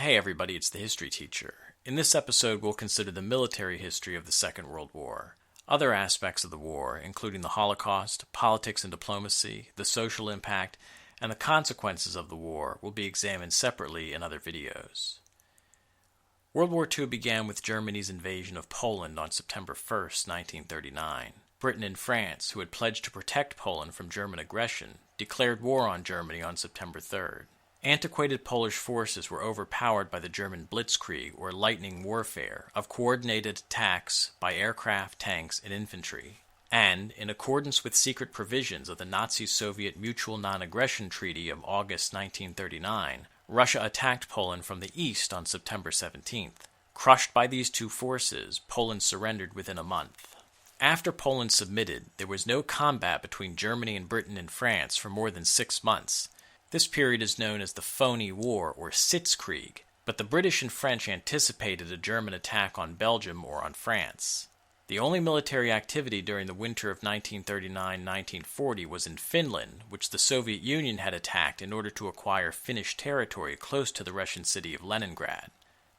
Hey everybody, it's the History Teacher. In this episode, we'll consider the military history of the Second World War. Other aspects of the war, including the Holocaust, politics and diplomacy, the social impact, and the consequences of the war, will be examined separately in other videos. World War II began with Germany's invasion of Poland on September 1st, 1939. Britain and France, who had pledged to protect Poland from German aggression, declared war on Germany on September 3rd. Antiquated Polish forces were overpowered by the German blitzkrieg, or lightning warfare, of coordinated attacks by aircraft, tanks, and infantry. And, in accordance with secret provisions of the Nazi-Soviet Mutual Non-Aggression Treaty of August 1939, Russia attacked Poland from the east on September 17th. Crushed by these two forces, Poland surrendered within a month. After Poland submitted, there was no combat between Germany and Britain and France for more than 6 months. This period is known as the Phony War, or Sitzkrieg, but the British and French anticipated a German attack on Belgium or on France. The only military activity during the winter of 1939-1940 was in Finland, which the Soviet Union had attacked in order to acquire Finnish territory close to the Russian city of Leningrad.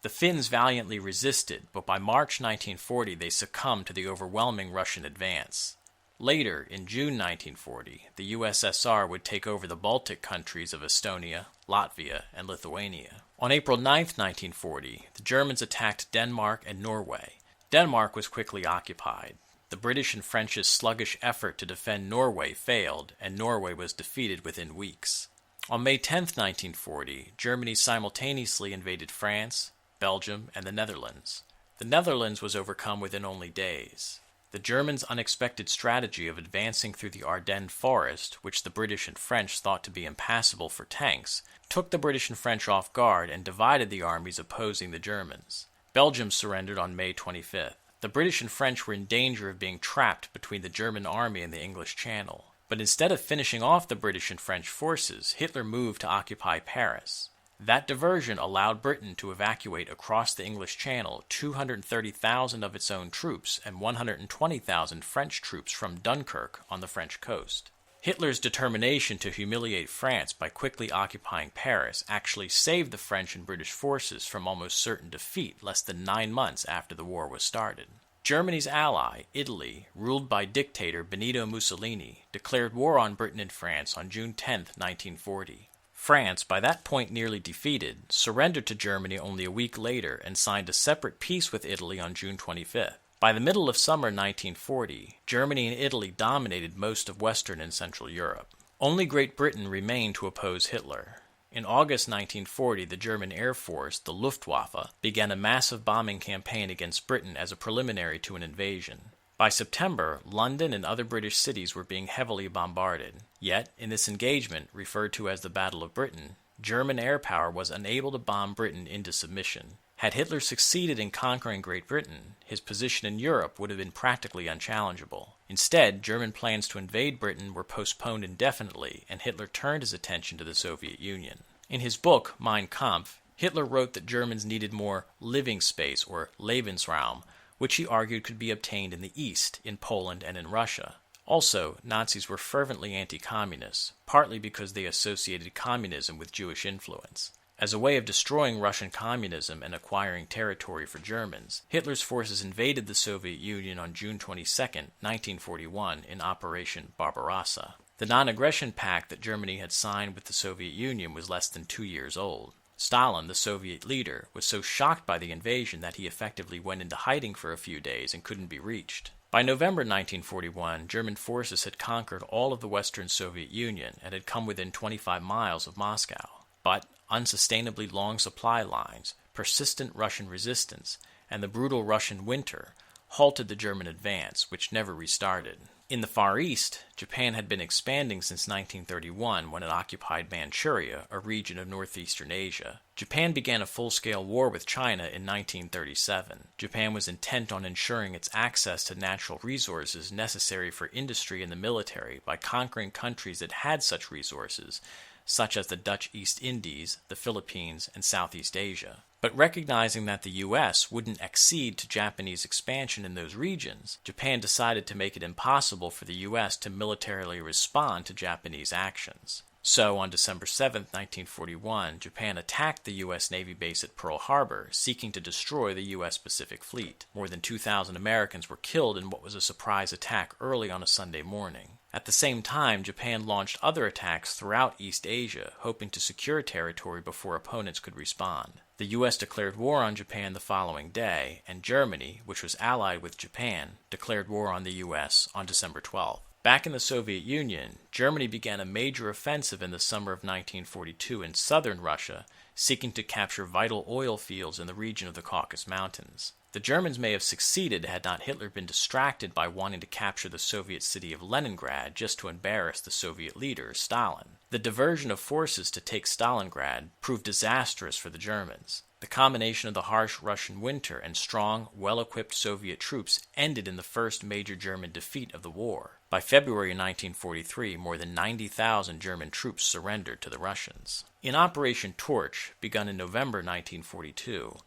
The Finns valiantly resisted, but by March 1940 they succumbed to the overwhelming Russian advance. Later, in June 1940, the USSR would take over the Baltic countries of Estonia, Latvia, and Lithuania. On April 9, 1940, the Germans attacked Denmark and Norway. Denmark was quickly occupied. The British and French's sluggish effort to defend Norway failed, and Norway was defeated within weeks. On May 10, 1940, Germany simultaneously invaded France, Belgium, and the Netherlands. The Netherlands was overcome within only days. The Germans' unexpected strategy of advancing through the Ardennes forest, which the British and French thought to be impassable for tanks, took the British and French off guard and divided the armies opposing the Germans. Belgium surrendered on May 25th. The British and French were in danger of being trapped between the German army and the English Channel. But instead of finishing off the British and French forces, Hitler moved to occupy Paris. That diversion allowed Britain to evacuate across the English Channel 230,000 of its own troops and 120,000 French troops from Dunkirk on the French coast. Hitler's determination to humiliate France by quickly occupying Paris actually saved the French and British forces from almost certain defeat less than 9 months after the war was started. Germany's ally, Italy, ruled by dictator Benito Mussolini, declared war on Britain and France on June 10, 1940. France, by that point nearly defeated, surrendered to Germany only a week later and signed a separate peace with Italy on June 25th. By the middle of summer 1940, Germany and Italy dominated most of Western and Central Europe. Only Great Britain remained to oppose Hitler. In August 1940, the German Air Force, the Luftwaffe, began a massive bombing campaign against Britain as a preliminary to an invasion. By September, London and other British cities were being heavily bombarded. Yet, in this engagement, referred to as the Battle of Britain, German air power was unable to bomb Britain into submission. Had Hitler succeeded in conquering Great Britain, his position in Europe would have been practically unchallengeable. Instead, German plans to invade Britain were postponed indefinitely, and Hitler turned his attention to the Soviet Union. In his book, Mein Kampf, Hitler wrote that Germans needed more living space, or Lebensraum, which he argued could be obtained in the East, in Poland and in Russia. Also, Nazis were fervently anti-communist, partly because they associated communism with Jewish influence. As a way of destroying Russian communism and acquiring territory for Germans, Hitler's forces invaded the Soviet Union on June 22, 1941, in Operation Barbarossa. The non-aggression pact that Germany had signed with the Soviet Union was less than 2 years old. Stalin, the Soviet leader, was so shocked by the invasion that he effectively went into hiding for a few days and couldn't be reached. By November 1941, German forces had conquered all of the Western Soviet Union and had come within 25 miles of Moscow. But unsustainably long supply lines, persistent Russian resistance, and the brutal Russian winter halted the German advance, which never restarted. In the Far East, Japan had been expanding since 1931 when it occupied Manchuria, a region of northeastern Asia. Japan began a full-scale war with China in 1937. Japan was intent on ensuring its access to natural resources necessary for industry and the military by conquering countries that had such resources, such as the Dutch East Indies, the Philippines, and Southeast Asia. But recognizing that the U.S. wouldn't accede to Japanese expansion in those regions, Japan decided to make it impossible for the U.S. to militarily respond to Japanese actions. So, on December 7, 1941, Japan attacked the U.S. Navy base at Pearl Harbor, seeking to destroy the U.S. Pacific Fleet. More than 2,000 Americans were killed in what was a surprise attack early on a Sunday morning. At the same time, Japan launched other attacks throughout East Asia, hoping to secure territory before opponents could respond. The U.S. declared war on Japan the following day, and Germany, which was allied with Japan, declared war on the U.S. on December 12th. Back in the Soviet Union, Germany began a major offensive in the summer of 1942 in southern Russia, seeking to capture vital oil fields in the region of the Caucasus Mountains. The Germans may have succeeded had not Hitler been distracted by wanting to capture the Soviet city of Leningrad just to embarrass the Soviet leader, Stalin. The diversion of forces to take Stalingrad proved disastrous for the Germans. The combination of the harsh Russian winter and strong, well-equipped Soviet troops ended in the first major German defeat of the war. By February 1943, more than 90,000 German troops surrendered to the Russians. In Operation Torch, begun in November 1942,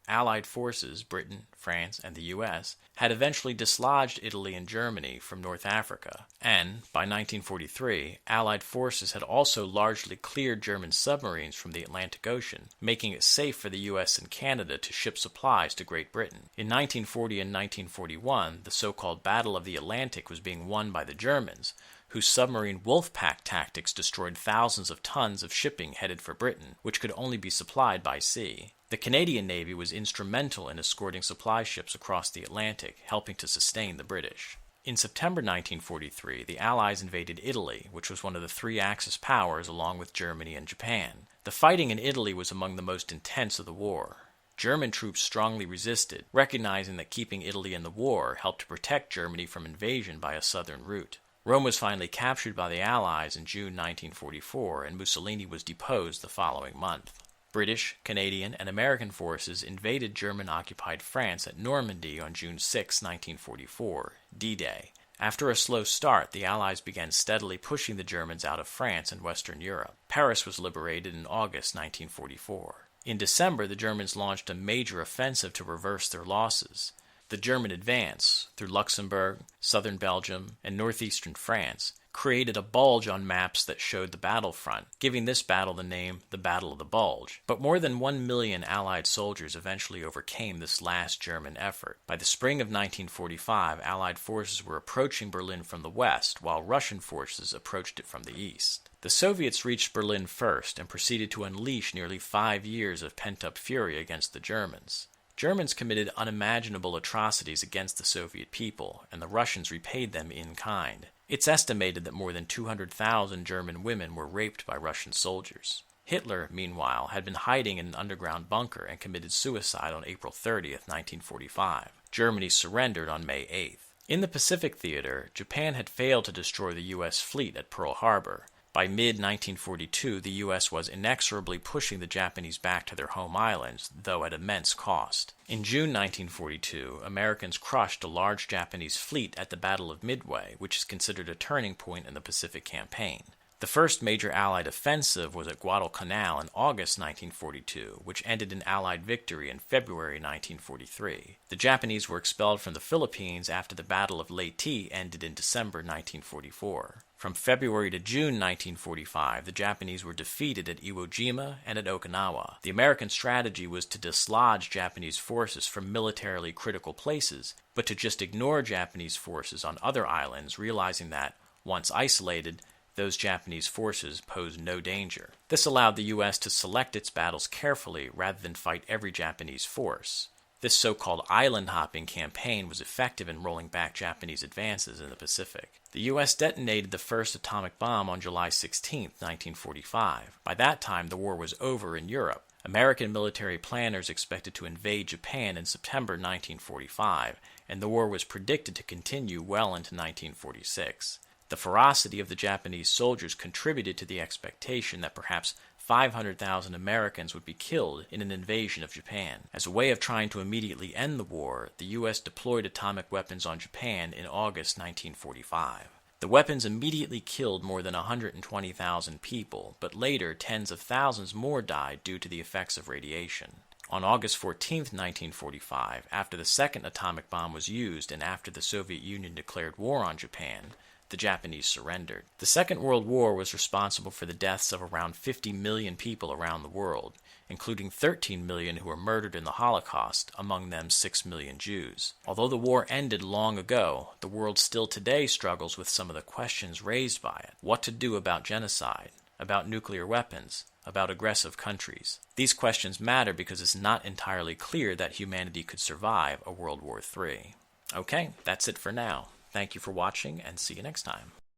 Allied forces, Britain, France, and the U.S., had eventually dislodged Italy and Germany from North Africa, and, by 1943, Allied forces had also largely cleared German submarines from the Atlantic Ocean, making it safe for the U.S. and Canada to ship supplies to Great Britain. In 1940 and 1941, the so-called Battle of the Atlantic was being won by the Germans, whose submarine wolf-pack tactics destroyed thousands of tons of shipping headed for Britain, which could only be supplied by sea. The Canadian Navy was instrumental in escorting supply ships across the Atlantic, helping to sustain the British. In September 1943, the Allies invaded Italy, which was one of the three Axis powers along with Germany and Japan. The fighting in Italy was among the most intense of the war. German troops strongly resisted, recognizing that keeping Italy in the war helped to protect Germany from invasion by a southern route. Rome was finally captured by the Allies in June 1944, and Mussolini was deposed the following month. British, Canadian, and American forces invaded German-occupied France at Normandy on June 6, 1944, D-Day. After a slow start, the Allies began steadily pushing the Germans out of France and Western Europe. Paris was liberated in August 1944. In December, the Germans launched a major offensive to reverse their losses. The German advance, through Luxembourg, southern Belgium, and northeastern France, created a bulge on maps that showed the battlefront, giving this battle the name the Battle of the Bulge. But more than 1 million Allied soldiers eventually overcame this last German effort. By the spring of 1945, Allied forces were approaching Berlin from the west, while Russian forces approached it from the east. The Soviets reached Berlin first and proceeded to unleash nearly 5 years of pent-up fury against the Germans. Germans committed unimaginable atrocities against the Soviet people, and the Russians repaid them in kind. It's estimated that more than 200,000 German women were raped by Russian soldiers. Hitler, meanwhile, had been hiding in an underground bunker and committed suicide on April 30, 1945. Germany surrendered on May 8th. In the Pacific theater, Japan had failed to destroy the U.S. fleet at Pearl Harbor. By mid-1942, the U.S. was inexorably pushing the Japanese back to their home islands, though at immense cost. In June 1942, Americans crushed a large Japanese fleet at the Battle of Midway, which is considered a turning point in the Pacific Campaign. The first major Allied offensive was at Guadalcanal in August 1942, which ended in Allied victory in February 1943. The Japanese were expelled from the Philippines after the Battle of Leyte ended in December 1944. From February to June 1945, the Japanese were defeated at Iwo Jima and at Okinawa. The American strategy was to dislodge Japanese forces from militarily critical places, but to just ignore Japanese forces on other islands, realizing that, once isolated, those Japanese forces posed no danger. This allowed the U.S. to select its battles carefully rather than fight every Japanese force. This so-called island-hopping campaign was effective in rolling back Japanese advances in the Pacific. The U.S. detonated the first atomic bomb on July 16, 1945. By that time, the war was over in Europe. American military planners expected to invade Japan in September 1945, and the war was predicted to continue well into 1946. The ferocity of the Japanese soldiers contributed to the expectation that perhaps 500,000 Americans would be killed in an invasion of Japan. As a way of trying to immediately end the war, the U.S. deployed atomic weapons on Japan in August 1945. The weapons immediately killed more than 120,000 people, but later tens of thousands more died due to the effects of radiation. On August 14, 1945, after the second atomic bomb was used and after the Soviet Union declared war on Japan, the Japanese surrendered. The Second World War was responsible for the deaths of around 50 million people around the world, including 13 million who were murdered in the Holocaust, among them 6 million Jews. Although the war ended long ago, the world still today struggles with some of the questions raised by it. What to do about genocide, about nuclear weapons, about aggressive countries. These questions matter because it's not entirely clear that humanity could survive a World War III. Okay, that's it for now. Thank you for watching, and see you next time.